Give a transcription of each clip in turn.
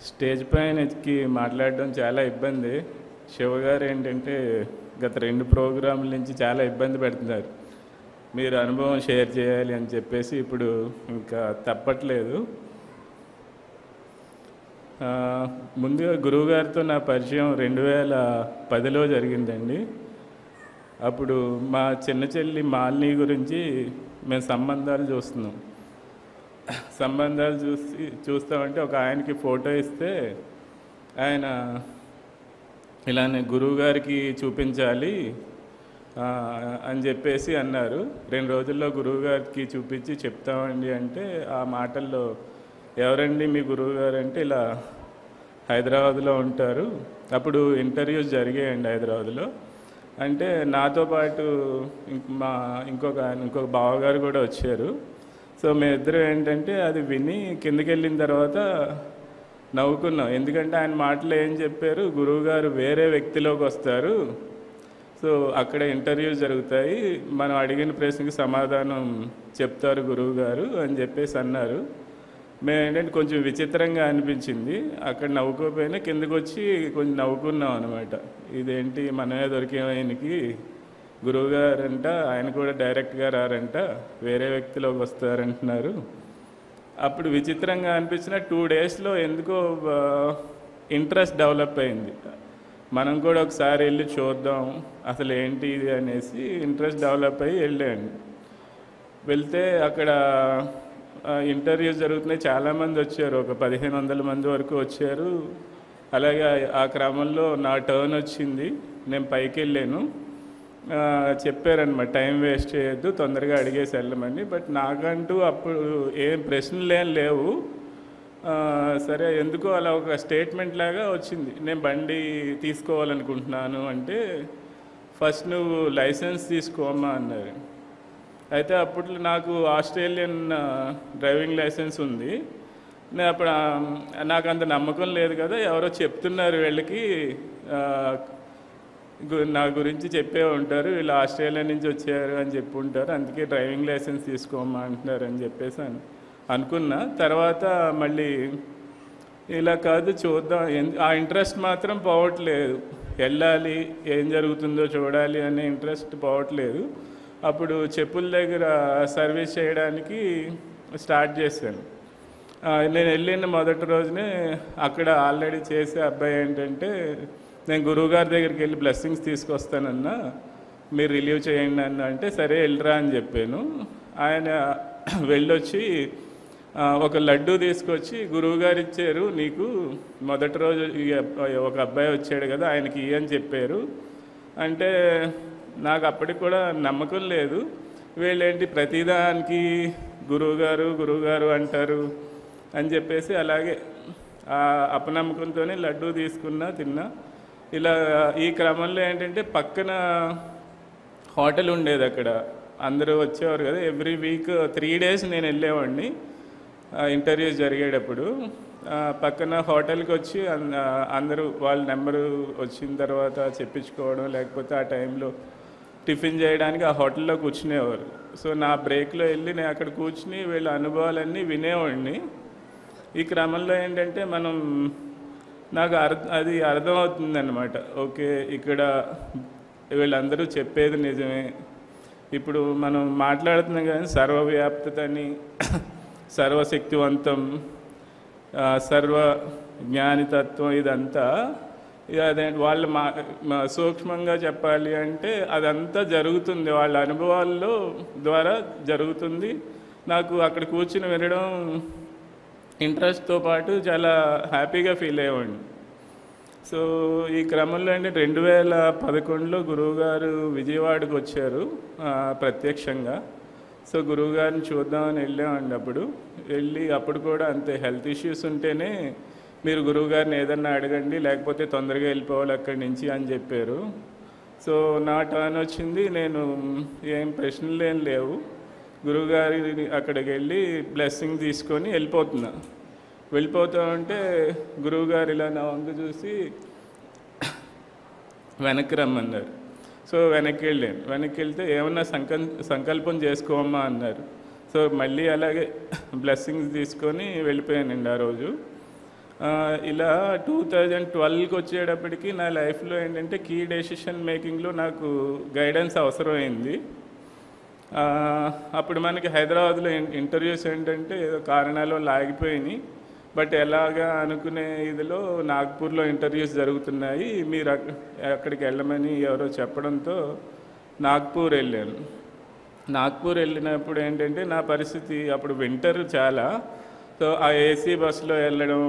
Stage పైన ఎక్కి మాట్లాడడం చాలా ఇబ్బంది. శివగారు ఏంటంటే గత 2 ప్రోగ్రాముల నుంచి చాలా ఇబ్బంది పెడుతున్నారు. మీరు అనుభవం షేర్ చేయాలి అని చెప్పేసి ఇప్పుడు ఇంకా తప్పట్లేదు. ముందుగా గురువుగారితో నా పరిచయం 2010లో జరిగిందండి. అప్పుడు మా చిన్న చెల్లి మాలిని గురించి మేము సంబంధాలు చూస్తున్నాం. సంబంధాలు చూస్తామంటే ఒక ఆయనకి ఫోటో ఇస్తే ఆయన ఇలానే గురువుగారికి చూపించాలి అని చెప్పేసి అన్నారు. 2 రోజుల్లో గురువుగారికి చూపించి చెప్తామండి అంటే ఆ మాటల్లో ఎవరండి మీ గురువుగారు అంటే ఇలా హైదరాబాద్లో ఉంటారు. అప్పుడు ఇంటర్వ్యూస్ జరిగాయండి హైదరాబాద్లో. అంటే నాతో పాటు ఇంకొక బావగారు కూడా వచ్చారు. సో మేమిద్దరం ఏంటంటే అది విని కిందకి వెళ్ళిన తర్వాత నవ్వుకున్నాం. ఎందుకంటే ఆయన మాటలు ఏం చెప్పారు, గురువుగారు వేరే వ్యక్తిలోకి వస్తారు, సో అక్కడ ఇంటర్వ్యూస్ జరుగుతాయి, మనం అడిగిన ప్రశ్నకి సమాధానం చెప్తారు గురువుగారు అని చెప్పేసి అన్నారు. మేము ఏంటంటే కొంచెం విచిత్రంగా అనిపించింది. అక్కడ నవ్వుకోపోయినా కిందకు వచ్చి కొంచెం నవ్వుకున్నాం అనమాట. ఇదేంటి మనమే దొరికాం ఆయనకి, గురువుగారంట ఆయన కూడా డైరెక్ట్గా రారంట, వేరే వ్యక్తిలోకి వస్తారంటున్నారు. అప్పుడు విచిత్రంగా అనిపించిన 2 డేస్లో ఎందుకో ఇంట్రెస్ట్ డెవలప్ అయింది. మనం కూడా ఒకసారి వెళ్ళి చూద్దాం అసలు ఏంటి ఇది అనేసి ఇంట్రెస్ట్ డెవలప్ అయ్యి వెళ్ళాను. వెళ్తే అక్కడ ఇంటర్వ్యూస్ జరుగుతున్నాయి. చాలామంది వచ్చారు, ఒక 1500 మంది వరకు వచ్చారు. అలాగే ఆ క్రమంలో నా టర్న్ వచ్చింది. నేను పైకి వెళ్ళాను. చెప్పారనమాట టైం వేస్ట్ చేయొద్దు, తొందరగా అడిగేసి వెళ్ళమని. బట్ నాకంటూ అప్పుడు ఏం ప్రశ్నలు ఏం లేవు. సరే ఎందుకో అలా ఒక స్టేట్మెంట్ లాగా వచ్చింది, నేను బండి తీసుకోవాలనుకుంటున్నాను అంటే ఫస్ట్ నువ్వు లైసెన్స్ తీసుకోమ్మా అన్నారు. అయితే అప్పట్లో నాకు ఆస్ట్రేలియన్ డ్రైవింగ్ లైసెన్స్ ఉంది. నేను అప్పుడు నాకు అంత నమ్మకం లేదు కదా, ఎవరో చెప్తున్నారు వీళ్ళకి నా గురించి చెప్పే ఉంటారు, వీళ్ళు ఆస్ట్రేలియా నుంచి వచ్చారు అని చెప్పి ఉంటారు, అందుకే డ్రైవింగ్ లైసెన్స్ తీసుకోమా అంటున్నారు అని చెప్పేసి అనుకున్నా. తర్వాత మళ్ళీ ఇలా కాదు చూద్దాం, ఆ ఇంట్రెస్ట్ మాత్రం పోవట్లేదు. వెళ్ళాలి, ఏం జరుగుతుందో చూడాలి అనే ఇంట్రెస్ట్ పోవట్లేదు. అప్పుడు చెప్పుల దగ్గర సర్వీస్ చేయడానికి స్టార్ట్ చేశాను. నేను వెళ్ళిన మొదటి రోజునే అక్కడ ఆల్రెడీ చేసే అబ్బాయి ఏంటంటే, నేను గురువుగారి దగ్గరికి వెళ్ళి బ్లెస్సింగ్స్ తీసుకొస్తానన్నా, మీరు రిలీవ్ చేయండి అన్న అంటే సరే వెళ్ళరా అని చెప్పాను. ఆయన వెళ్ళొచ్చి ఒక లడ్డు తీసుకొచ్చి గురువుగారు ఇచ్చారు నీకు, మొదటి రోజు ఒక అబ్బాయి వచ్చాడు కదా ఆయనకి అని చెప్పారు అంటే నాకు అప్పటికి కూడా నమ్మకం లేదు. వీళ్ళేంటి ప్రతిదానికి గురువుగారు గురువుగారు అంటారు అని చెప్పేసి అలాగే అపనమ్మకంతోనే లడ్డు తీసుకున్నా, తిన్నా. ఇలా ఈ క్రమంలో ఏంటంటే పక్కన హోటల్ ఉండేది, అక్కడ అందరూ వచ్చేవారు కదా. ఎవ్రీ వీక్ 3 డేస్ నేను వెళ్ళేవాడిని ఇంటర్వ్యూస్ జరిగేటప్పుడు. పక్కన హోటల్కి వచ్చి అందరూ వాళ్ళ నెంబరు వచ్చిన తర్వాత చెప్పించుకోవడం, లేకపోతే ఆ టైంలో టిఫిన్ చేయడానికి ఆ హోటల్లో కూర్చునేవారు. సో నా బ్రేక్లో వెళ్ళి నేను అక్కడ కూర్చుని వీళ్ళ అనుభవాలన్నీ వినేవాడిని. ఈ క్రమంలో ఏంటంటే నాకు అది అర్థమవుతుంది అన్నమాట. ఓకే, ఇక్కడ వీళ్ళందరూ చెప్పేది నిజమే. ఇప్పుడు మనం మాట్లాడుతున్నాం కానీ సర్వవ్యాప్తత అని, సర్వశక్తివంతం, సర్వ జ్ఞానితత్వం, ఇదంతా అదే వాళ్ళు సూక్ష్మంగా చెప్పాలి అంటే అదంతా జరుగుతుంది వాళ్ళ అనుభవాల్లో ద్వారా జరుగుతుంది. నాకు అక్కడ కూర్చుని వినడం ఇంట్రెస్ట్తో పాటు చాలా హ్యాపీగా ఫీల్ అయ్యేవాడిని. సో ఈ క్రమంలో అంటే 2011లో గురువుగారు విజయవాడకు వచ్చారు ప్రత్యక్షంగా. సో గురువుగారిని చూద్దామని వెళ్ళామండి. అప్పుడు కూడా అంతే, హెల్త్ ఇష్యూస్ ఉంటేనే మీరు గురువుగారిని ఏదన్నా అడగండి, లేకపోతే తొందరగా వెళ్ళిపోవాలి అక్కడి నుంచి అని చెప్పారు. సో నా టర్న్ వచ్చింది, నేను ఏం ప్రశ్నలు ఏం లేవు, గురువుగారి అక్కడికి వెళ్ళి బ్లెస్సింగ్ తీసుకొని వెళ్ళిపోతా ఉంటే గురువుగారు ఇలా నా వంక చూసి వెనక్కి రమ్మన్నారు. సో వెనక్కి వెళ్తే ఏమన్నా సంకల్పం చేసుకోమ్మా అన్నారు. సో మళ్ళీ అలాగే బ్లెస్సింగ్స్ తీసుకొని వెళ్ళిపోయానండి ఆ రోజు. ఇలా 2012కి వచ్చేటప్పటికి నా లైఫ్లో ఏంటంటే కీ డెసిషన్ మేకింగ్లో నాకు గైడెన్స్ అవసరమైంది. అప్పుడు మనకి హైదరాబాద్లో ఇంటర్వ్యూస్ ఏంటంటే ఏదో కారణాల వల్ల ఆగిపోయినాయి. బట్ ఎలాగా అనుకునే ఇదిలో నాగ్పూర్లో ఇంటర్వ్యూస్ జరుగుతున్నాయి, మీరు అక్కడికి వెళ్ళమని ఎవరో చెప్పడంతో నాగ్పూర్ వెళ్ళాను. నాగ్పూర్ వెళ్ళినప్పుడు ఏంటంటే నా పరిస్థితి అప్పుడు వింటర్ చాలా. సో ఆ ఏసీ బస్సులో వెళ్ళడం,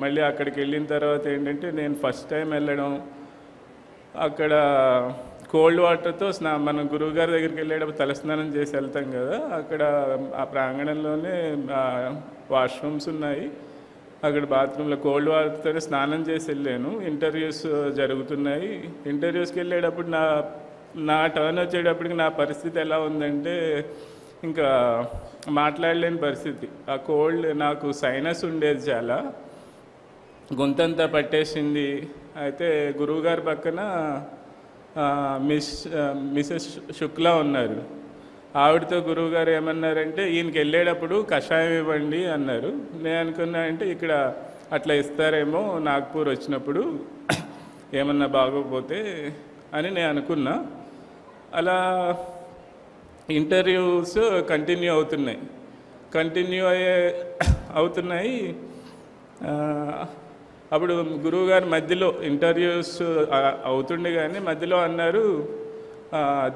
మళ్ళీ అక్కడికి వెళ్ళిన తర్వాత ఏంటంటే నేను ఫస్ట్ టైం వెళ్ళడం, అక్కడ కోల్డ్ వాటర్తో మనం గురువుగారి దగ్గరికి వెళ్ళేటప్పుడు తలస్నానం చేసి వెళ్తాం కదా, అక్కడ ఆ ప్రాంగణంలోనే వాష్రూమ్స్ ఉన్నాయి. అక్కడ బాత్రూంలో కోల్డ్ వాటర్తో స్నానం చేసి వెళ్ళాను. ఇంటర్వ్యూస్ జరుగుతున్నాయి. ఇంటర్వ్యూస్కి వెళ్ళేటప్పుడు నా టర్న్ వచ్చేటప్పటికి నా పరిస్థితి ఎలా ఉందంటే ఇంకా మాట్లాడలేని పరిస్థితి. ఆ కోల్డ్, నాకు సైనస్ ఉండేది, చాలా గొంతంతా పట్టేసింది. అయితే గురువుగారి పక్కన మిసెస్ శుక్లా ఉన్నారు. ఆవిడతో గురువుగారు ఏమన్నారంటే ఈయనకి వెళ్ళేటప్పుడు కషాయం ఇవ్వండి అన్నారు. నేను అనుకున్నా అంటే ఇక్కడ అట్లా ఇస్తారేమో నాగ్పూర్ వచ్చినప్పుడు ఏమన్నా బాగోకపోతే అని నేను అనుకున్నా. అలా ఇంటర్వ్యూస్ కంటిన్యూ అవుతున్నాయి. అప్పుడు గురువుగారు మధ్యలో ఇంటర్వ్యూస్ అవుతుండే కానీ మధ్యలో అన్నారు,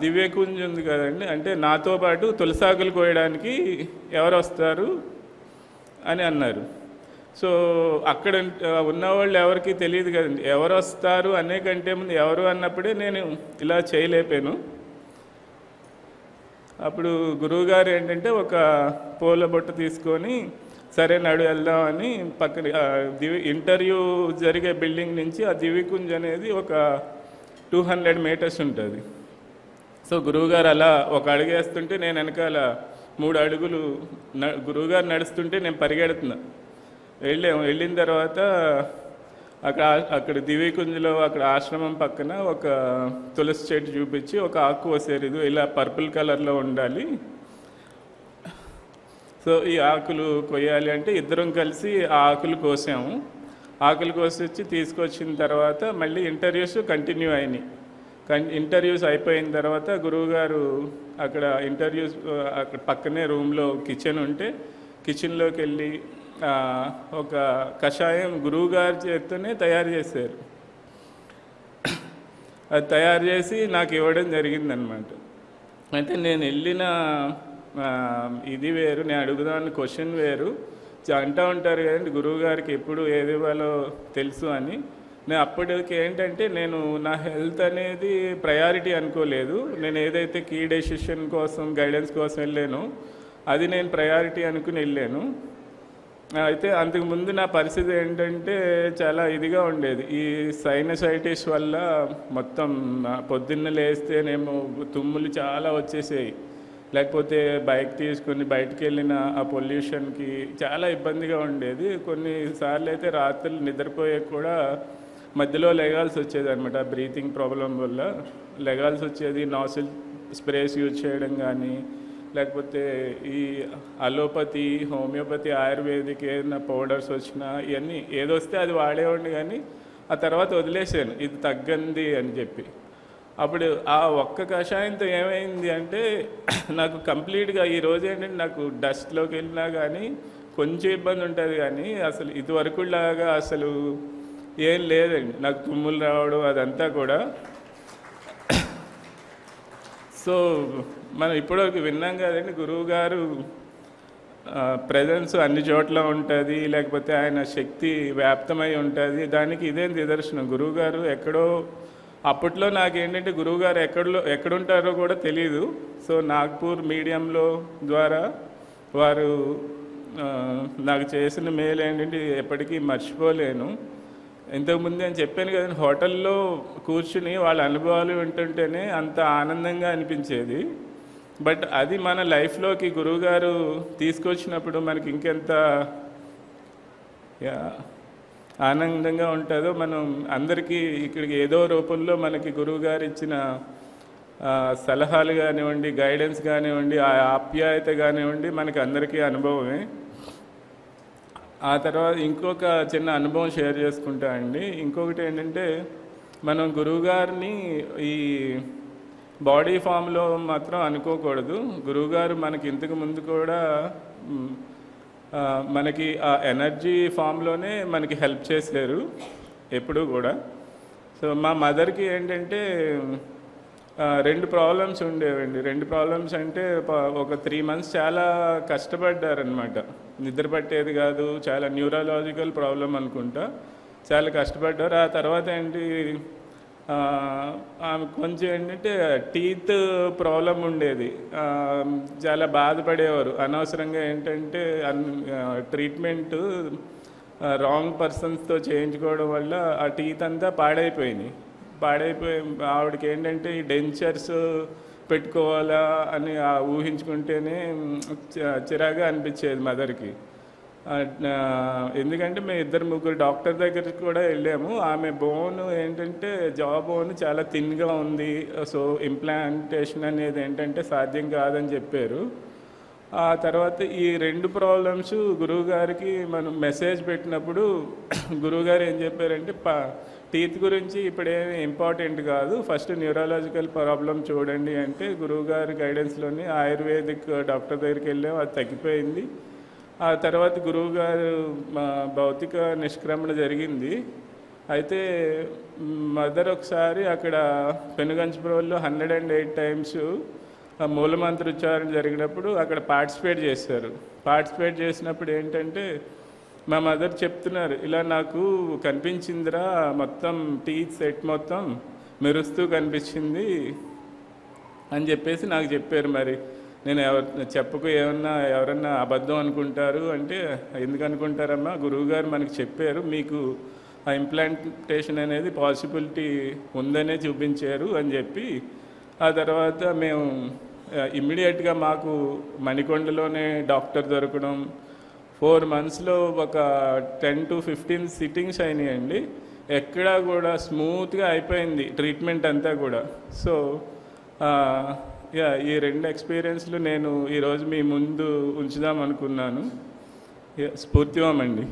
దివ్యకుంజ్ ఉంది కదండి, అంటే నాతో పాటు తులసాకులు కోయడానికి ఎవరు వస్తారు అని అన్నారు. సో అక్కడ ఉన్నవాళ్ళు ఎవరికి తెలియదు కదండి, ఎవరు వస్తారు అనే కంటే ముందు ఎవరు అన్నప్పుడే నేను ఇలా చేయలేపాను. అప్పుడు గురువుగారు ఏంటంటే ఒక పూల బొట్టు తీసుకొని సరే నడు వెళ్దామని పక్కన ఇంటర్వ్యూ జరిగే బిల్డింగ్ నుంచి ఆ దివ్యకుంజ్ అనేది ఒక 200 మీటర్స్ ఉంటుంది. సో గురువుగారు అలా ఒక అడుగు వేస్తుంటే నేను వెనకాల 3 అడుగులు, గురువుగారు నడుస్తుంటే నేను పరిగెడుతున్నా. వెళ్ళిన తర్వాత అక్కడ దివ్యకుంజ్లో అక్కడ ఆశ్రమం పక్కన ఒక తులసి చెట్టు చూపించి ఒక ఆకు కోసేరు, ఇలా పర్పుల్ కలర్లో ఉండాలి, సో ఈ ఆకులు కొయ్యాలి అంటే ఇద్దరం కలిసి ఆ ఆకులు కోసాము. ఆకులు కోసి వచ్చి తీసుకొచ్చిన తర్వాత మళ్ళీ ఇంటర్వ్యూస్ కంటిన్యూ అయినాయి. ఇంటర్వ్యూస్ అయిపోయిన తర్వాత గురువుగారు అక్కడ అక్కడ పక్కనే రూమ్లో కిచెన్ ఉంటే కిచెన్లోకి వెళ్ళి ఒక కషాయం గురువుగారి చేత్తోనే తయారు చేశారు. అది తయారు చేసి నాకు ఇవ్వడం జరిగిందనమాట. అయితే నేను వెళ్ళిన ఇది వేరు, నేను అడుగుదామని క్వశ్చన్ వేరు. అంటూ ఉంటారు కదండి గురువుగారికి ఎప్పుడు ఏది ఇవ్వాలో తెలుసు అని. నేను అప్పటికి ఏంటంటే నేను నా హెల్త్ అనేది ప్రయారిటీ అనుకోలేదు. నేను ఏదైతే కీ డెసిషన్ కోసం గైడెన్స్ కోసం వెళ్ళానో అది నేను ప్రయారిటీ అనుకుని వెళ్ళాను. అయితే అంతకుముందు నా పరిస్థితి ఏంటంటే చాలా ఇదిగా ఉండేది. ఈ సైనసైటిస్ వల్ల మొత్తం పొద్దున్న లేస్తేనేమో తుమ్ములు చాలా వచ్చేసాయి, లేకపోతే బైక్ తీసుకుని బయటికి వెళ్ళిన ఆ పొల్యూషన్కి చాలా ఇబ్బందిగా ఉండేది. కొన్నిసార్లు అయితే రాత్రులు నిద్రపోయే కూడా మధ్యలో లెగాల్సి వచ్చేది అనమాట. బ్రీతింగ్ ప్రాబ్లం వల్ల లెగాల్సి వచ్చేది. నాసిల్ స్ప్రేస్ యూజ్ చేయడం కానీ, లేకపోతే ఈ అలోపతి, హోమియోపతి, ఆయుర్వేదిక్ ఏదైనా పౌడర్స్ వచ్చినా ఇవన్నీ ఏదొస్తే అది వాడేవాడిని, కానీ ఆ తర్వాత వదిలేసాను ఇది తగ్గంది అని చెప్పి. అప్పుడు ఆ ఒక్క కషాయంతో ఏమైంది అంటే నాకు కంప్లీట్గా ఈరోజు ఏంటంటే నాకు డస్ట్లోకి వెళ్ళినా కానీ కొంచెం ఇబ్బంది ఉంటుంది, కానీ అసలు ఇదివరకులాగా అసలు ఏం లేదండి. నాకు తుమ్ములు రావడం అదంతా కూడా. సో మనం ఇప్పటివరకు విన్నాం కదండి, గురువుగారు ప్రజెన్స్ అన్ని చోట్ల ఉంటుంది, లేకపోతే ఆయన శక్తి వ్యాప్తమై ఉంటుంది. దానికి ఇదే నిదర్శనం. గురువుగారు ఎక్కడో అప్పట్లో నాకేంటంటే గురువుగారు ఎక్కడుంటారో కూడా తెలీదు. సో నాగ్పూర్ మీడియంలో ద్వారా వారు నాకు చేసిన మేలు ఏంటంటే ఎప్పటికీ మర్చిపోలేను. ఇంతకుముందు నేను చెప్పాను కదండి, హోటల్లో కూర్చుని వాళ్ళ అనుభవాలు వింటుంటేనే అంత ఆనందంగా అనిపించేది. బట్ అది మన లైఫ్లోకి గురువుగారు తీసుకొచ్చినప్పుడు మనకి ఇంకెంత ఆనందంగా ఉంటుందో. మనం అందరికీ ఇక్కడికి ఏదో రూపంలో మనకి గురువుగారు ఇచ్చిన సలహాలు కానివ్వండి, గైడెన్స్ కానివ్వండి, ఆ ఆప్యాయత కానివ్వండి, మనకి అందరికీ అనుభవమే. ఆ తర్వాత ఇంకొక చిన్న అనుభవం షేర్ చేసుకుంటా అండి. ఇంకొకటి ఏంటంటే మనం గురువుగారిని ఈ బాడీ ఫామ్లో మాత్రం అనుకోకూడదు. గురువుగారు మనకి ఇంతకు ముందు కూడా మ్, మనకి ఆ ఎనర్జీ ఫామ్లోనే మనకి హెల్ప్ చేశారు ఎప్పుడూ కూడా. సో మా మదర్కి ఏంటంటే రెండు ప్రాబ్లమ్స్ ఉండేవండి. రెండు ప్రాబ్లమ్స్ అంటే ఒక 3 months చాలా కష్టపడ్డారనమాట. నిద్ర పట్టేది కాదు, చాలా న్యూరలాజికల్ ప్రాబ్లం అనుకుంటా, చాలా కష్టపడ్డారు. ఆ తర్వాత ఏంటి ఆమె కొంచెం ఏంటంటే టీత్ ప్రాబ్లం ఉండేది. చాలా బాధపడేవారు అనవసరంగా. ఏంటంటే ట్రీట్మెంట్ రాంగ్ పర్సన్స్తో చేయించుకోవడం వల్ల ఆ టీత్ అంతా పాడైపోయి ఆవిడకి ఏంటంటే ఈ డెంచర్స్ పెట్టుకోవాలా అని ఊహించుకుంటేనే చిరాగా అనిపించేది మదర్కి. ఎందుకంటే మేము 2-3 డాక్టర్ దగ్గరికి కూడా వెళ్ళాము. ఆమె బోన్ ఏంటంటే జా బోన్ చాలా థిన్గా ఉంది, సో ఇంప్లాంటేషన్ అనేది ఏంటంటే సాధ్యం కాదని చెప్పారు. ఆ తర్వాత ఈ 2 ప్రాబ్లమ్స్ గురువుగారికి మనం మెసేజ్ పెట్టినప్పుడు గురువుగారు ఏం చెప్పారంటే టీత్ గురించి ఇప్పుడేమి ఇంపార్టెంట్ కాదు, ఫస్ట్ న్యూరలాజికల్ ప్రాబ్లం చూడండి అంటే గురువుగారి గైడెన్స్లోని ఆయుర్వేదిక్ డాక్టర్ దగ్గరికి వెళ్ళాం, అది తగ్గిపోయింది. ఆ తర్వాత గురువుగారు భౌతిక నిష్క్రమణ జరిగింది. అయితే మదర్ ఒకసారి అక్కడ పెనుగంచిప్రోల్లో 108 times మూలమంత్రోచ్చారణ జరిగినప్పుడు అక్కడ పార్టిసిపేట్ చేసినప్పుడు ఏంటంటే మా మదర్ చెప్తున్నారు, ఇలా నాకు కనిపించిందిరా, మొత్తం టీత్ సెట్ మొత్తం మెరుస్తూ కనిపించింది అని చెప్పేసి నాకు చెప్పారు. మరి నేను చెప్పకు, ఎవరన్నా అబద్ధం అనుకుంటారు అంటే, ఎందుకు అనుకుంటారమ్మా, గురువుగారు మనకి చెప్పారు, మీకు ఆ ఇంప్లాంటేషన్ అనేది పాసిబిలిటీ ఉందనే చూపించారు అని చెప్పి. ఆ తర్వాత మేము ఇమ్మీడియట్గా మాకు మణికొండలోనే డాక్టర్ దొరకడం, 4 monthsలో ఒక 10 to 15 సిట్టింగ్స్ అయినాయండి. ఎక్కడా కూడా స్మూత్గా అయిపోయింది ట్రీట్మెంట్ అంతా కూడా. సో ఈ 2 ఎక్స్పీరియన్స్లు నేను ఈరోజు మీ ముందు ఉంచుదాం అనుకున్నాను. స్ఫూర్తివం అండి.